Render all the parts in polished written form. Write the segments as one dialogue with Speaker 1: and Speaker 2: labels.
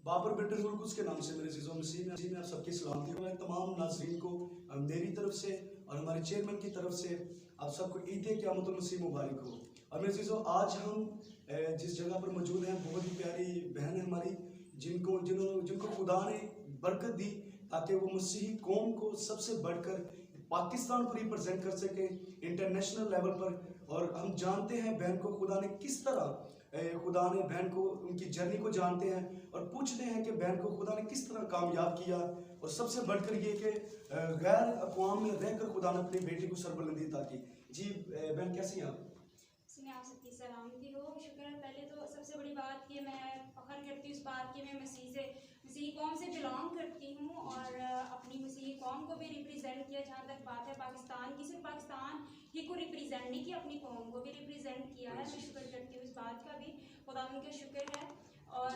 Speaker 1: Babar builder मुल्कुस के नाम से मेरे अज़ीज़ों मसीह में आप सबकी सलामती हो। तमाम नाज़रीन को मेरी तरफ से और हमारे चेयरमैन की तरफ से आप सबको ईद क़यामतुल मसीह मुबारक हो। और मेरे अज़ीज़ों, आज हम जिस जगह पर मौजूद हैं, बहुत ही प्यारी बहन है हमारी, जिनको खुदा ने बरकत दी ताकि वो मसीही कौम को सबसे बढ़कर पाकिस्तान को रिप्रेजेंट कर सके इंटरनेशनल लेवल पर। और हम जानते हैं बहन को खुदा ने किस तरह खुदा ने बहन को उनकी जर्नी को जानते हैं और पूछते हैं कि बहन को खुदा ने किस तरह कामयाब किया। और सबसे बढ़कर ये कि गैर अक़वाम में रहकर खुदा ने अपनी बेटी को सरबलंदी अता की। जी बहन, कैसी हैं आप?
Speaker 2: आप सबकी सलामती हो। शुक्र है। पहले तो सबसे बड़ी बात कि मैं फ़ख्र करती हूँ इस बात की मैं मसीही कौम से बिलोंग करती हूँ और अपनी मसीही कौम को भी रिप्रेजेंट किया। जहाँ तक बात है पाकिस्तान की, सिर्फ पाकिस्तान ही को रिप्रेजेंट नहीं किया, अपनी कौम को भी रिप्रेजेंट किया है। मैं शुक्र करती हूँ इस बात का भी, खुदा उनका शुक्र है। और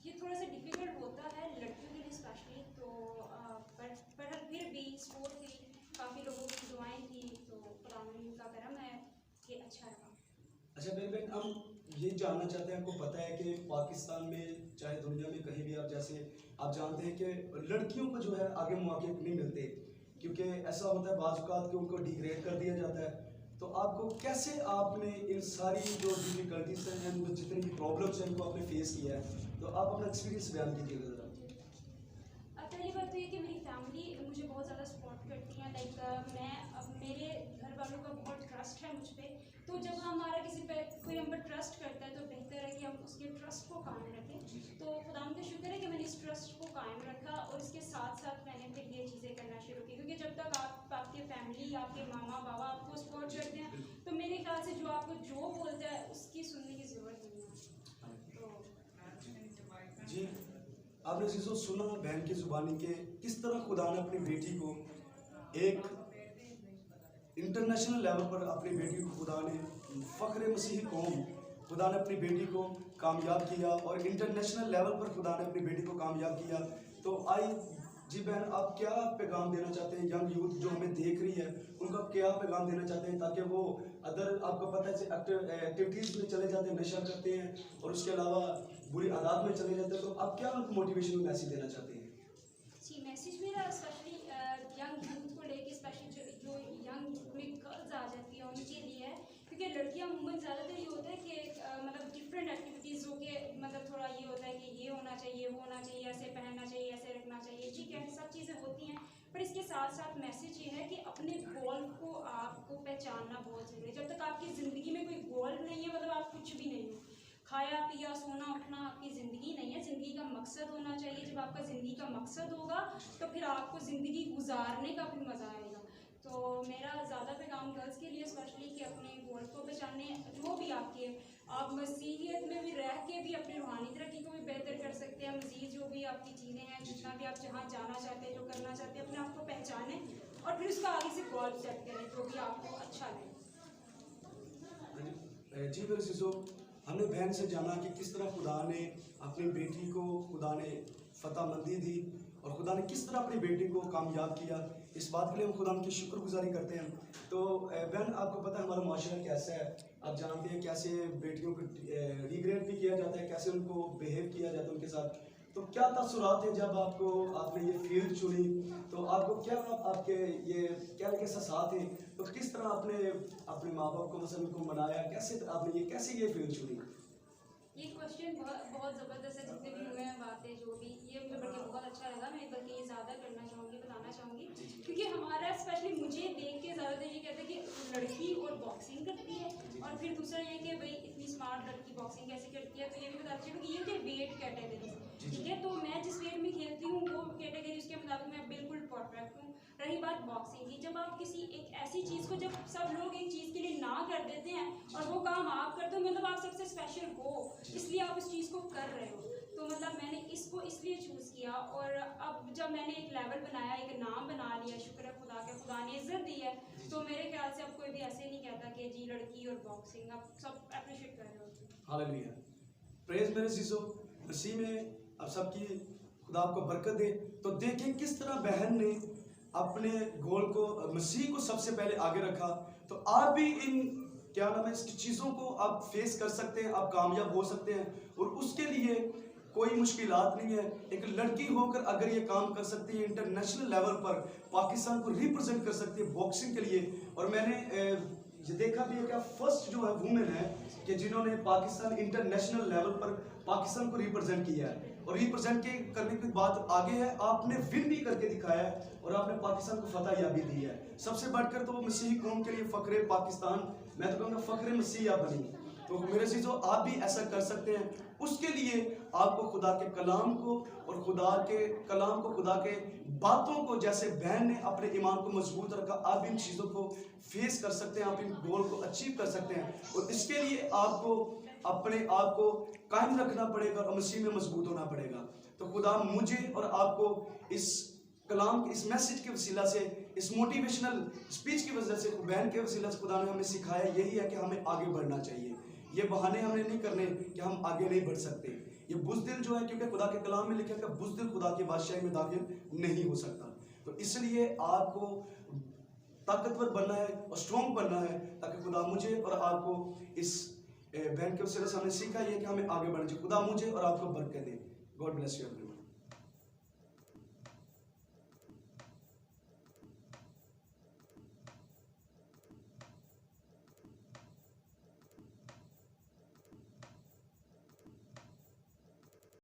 Speaker 2: ये थोड़ा सा डिफ़िकल्ट होता है लड़कियों के लिए स्पेशली, तो पर फिर भी सपोर्ट थी, काफ़ी लोगों की दुआएँ थी, तो खुदा उनका करम है कि अच्छा रहा।
Speaker 1: अच्छा बहन, हम ये जानना चाहते हैं, आपको पता है कि पाकिस्तान में चाहे दुनिया में कहीं भी आप जैसे आप जानते हैं कि लड़कियों को जो है आगे मौके नहीं मिलते, क्योंकि ऐसा होता है बाज़ औक़ात कि उनको डिग्रेड कर दिया जाता है। तो आपको कैसे आपने इन सारी जो डिफ़िकल्टीज़ हैं, जितनी भी प्रॉब्लम्स हैं, इनको आपने फेस किया है, तो आप अपना एक्सपीरियंस बयान कीजिएगा ज़रा।
Speaker 2: पहली बात तो ये कि मेरी फैमिली मुझे बहुत ज़्यादा सपोर्ट करती है। मेरे घर वालों का बहुत ट्रस्ट है मुझ पर, तो जब हमारा किसी पे कोई हम पर ट्रस्ट करता है तो बेहतर है कि हम उसके ट्रस्ट को कायम रखें। तो खुदा का शुक्र है कि मैंने इस ट्रस्ट को कायम रखा और इसके साथ साथ मैंने फिर ये चीज़ें करना शुरू की, क्योंकि जब तक आपके फैमिली, आपके मामा बाबा आपको सपोर्ट करते हैं, तो मेरे ख्याल से जो आपको जो बोलता है उसकी सुनने की ज़रूरत नहीं है। तो
Speaker 1: जी, आपने चीज़ों सुना बहन की ज़ुबानी के किस तरह खुदा ने अपनी बेटी को एक इंटरनेशनल लेवल पर अपनी बेटी को खुदा ने फ़ख्र मसीही कौम खुदा ने अपनी बेटी को कामयाब किया और इंटरनेशनल लेवल पर खुदा ने अपनी बेटी को कामयाब किया। तो जी बहन, आप क्या पैगाम देना चाहते हैं यंग यूथ जो हमें देख रही है, उनको आप क्या पैगाम देना चाहते हैं ताकि वो अदर आपको पता है एक्टिविटीज़ में चले जाते हैं, नशा करते हैं और उसके अलावा बुरी आदत में चले जाते हैं, तो आप क्या उनको मोटिवेशन मैसेज देना चाहते हैं?
Speaker 2: जी, मैसेज मेरा स्पेशली यंग यूथ को लेके, स्पेशली जो यंग यूथ में गर्ल्स आ जाती है उनके लिए है, क्योंकि लड़कियां अमूमन ज़्यादातर ये होता है कि मतलब डिफरेंट एक्टिविटीज़ हो के मतलब थोड़ा ये होता है कि ये होना चाहिए, वो होना चाहिए, ऐसे पहनना चाहिए, ऐसे रखना चाहिए, ठीक है, सब चीज़ें होती हैं। पर इसके साथ साथ मैसेज ये है कि अपने गोल को आपको पहचानना बहुत ज़रूरी है। जब तक आपकी ज़िंदगी में कोई गोल नहीं है, मतलब आप कुछ भी नहीं हो। खाया पिया सोना उठना आपकी ज़िंदगी नहीं है, ज़िंदगी का मकसद होना चाहिए। जब आपका ज़िंदगी का मकसद होगा तो फिर आपको ज़िंदगी गुजारने का भी मज़ा आएगा। तो मेरा ज़्यादा पैगाम गर्ल्स के लिए स्पेशली कि अपने गोल को पहचाने, जो भी आप मसीहियत में भी रह के भी अपनी रूहानी तरक्की को भी बेहतर कर सकते हैं। मज़ीद जो भी आपकी चीज़ें हैं, जितना भी आप जहाँ जाना चाहते हैं, जो करना चाहते हैं, अपने आप को पहचानें और फिर उसका आगे से गोल सेट करें जो भी आपको अच्छा लगे।
Speaker 1: जी मेरे शिशु, हमने बहन से जाना कि किस तरह खुदा ने अपनी बेटी को खुदा ने फतहमंदी दी और खुदा ने किस तरह अपनी बेटी को कामयाब किया। इस बात के लिए हम खुदा की शुक्रगुजारी करते हैं। तो बहन, आपको पता है हमारा माशरा कैसा है, आप जानते हैं कैसे बेटियों को रिग्रेट भी किया जाता है, कैसे उनको बिहेव किया जाता है उनके साथ। तो क्या तासुरात है जब आपने ये फील्ड चुनी, तो आपको क्या आपके ये क्या एहसास हैं, तो किस तरह आपने अपने माँ बाप को मतलब उनको मनाया, कैसे आपने कैसे ये फील्ड चुनी?
Speaker 2: ये क्वेश्चन बहुत ज़बरदस्त है। जितने भी हुए हैं बातें जो भी, ये मुझे बल्कि बहुत अच्छा लगा। मैं बल्कि ये ज़्यादा करना चाहूँगी, बताना चाहूँगी, क्योंकि हमारा स्पेशली मुझे देख के ज़्यादातर ये कहते हैं कि लड़की और बॉक्सिंग करती है, और फिर दूसरा ये कि भाई इतनी स्मार्ट लड़की बॉक्सिंग कैसे करती है। तो ये भी बताती हूँ कि ये होती है वेट कैटेगरी, ठीक है। तो मैं जिस वेट में खेलती हूँ वो कैटेगरी उसके मुताबिक मैं बिल्कुल परफेक्ट हूँ। रही बात बॉक्सिंग की, जब आप किसी एक ऐसी चीज़ को, जब सब लोग एक चीज़ के लिए ना कर देते हैं और वो काम आप करते हो, मतलब आप सबसे स्पेशल हो, इसलिए आप इस चीज़ को कर रहे हो। तो मतलब मैंने इसको इसलिए चूज़ किया, और अब जब मैंने एक लेवल बनाया, एक नाम बना लिया, शुक्र है खुदा का, खुदा ने इज्जत दी है, तो मेरे ख्याल से अब कोई भी ऐसे नहीं कहता कि जी लड़की और बॉक्सिंग, अब सब अप्रिशिएट कर रहे हो।
Speaker 1: हालेलुया, प्रेज मेरे जीसो मसीह में अब सबकी खुदा आपको बरकत दे। तो देखें किस तरह बहन ने अपने गोल को, मसीह को सबसे पहले आगे रखा। तो आप भी इन क्या नाम है चीज़ों को आप फेस कर सकते हैं, आप कामयाब हो सकते हैं। और उसके लिए कोई मुश्किलात नहीं है। एक लड़की होकर अगर ये काम कर सकती है, इंटरनेशनल लेवल पर पाकिस्तान को रिप्रेजेंट कर सकती है बॉक्सिंग के लिए। और मैंने ये देखा भी है कि फर्स्ट जो है वुमेन है कि जिन्होंने पाकिस्तान इंटरनेशनल लेवल पर पाकिस्तान को रिप्रेजेंट किया है। और रिप्रेजेंट के करने की बात आगे है, आपने विन भी करके दिखाया है और आपने पाकिस्तान को फतह याबी दी है। सबसे बढ़कर तो मसीही कौम के लिए फ़ख्र पाकिस्तान, मैं तो कहूँगा फ़ख्र मसीह आप बनी। तो मेरे चीज़ों आप भी ऐसा कर सकते हैं। उसके लिए आपको खुदा के कलाम को और खुदा के कलाम को, खुदा के बातों को, जैसे बहन ने अपने ईमान को मजबूत रखा, आप इन चीज़ों को फेस कर सकते हैं, आप इन गोल को अचीव कर सकते हैं। और इसके लिए आपको अपने आप को कायम रखना पड़ेगा और मसीह में मजबूत होना पड़ेगा। तो खुदा मुझे और आपको इस कलाम, इस मैसेज के वसीला से, इस मोटिवेशनल स्पीच की वजह से, बहन के वसीला से खुदा ने हमें सिखाया यही है कि हमें आगे बढ़ना चाहिए। ये बहाने हमने नहीं करने कि हम आगे नहीं बढ़ सकते। ये बुज़दिल जो है, क्योंकि खुदा के कलाम में लिखा है कि बुज़दिल खुदा की बादशाही में दाखिल नहीं हो सकता। तो इसलिए आपको ताकतवर बनना है और स्ट्रॉन्ग बनना है, ताकि खुदा मुझे और आपको इस बहन के वसीले से हमने सीखा ये कि हमें आगे बढ़ना चाहिए। खुदा मुझे और आपको बरकत दे। God bless you everyone.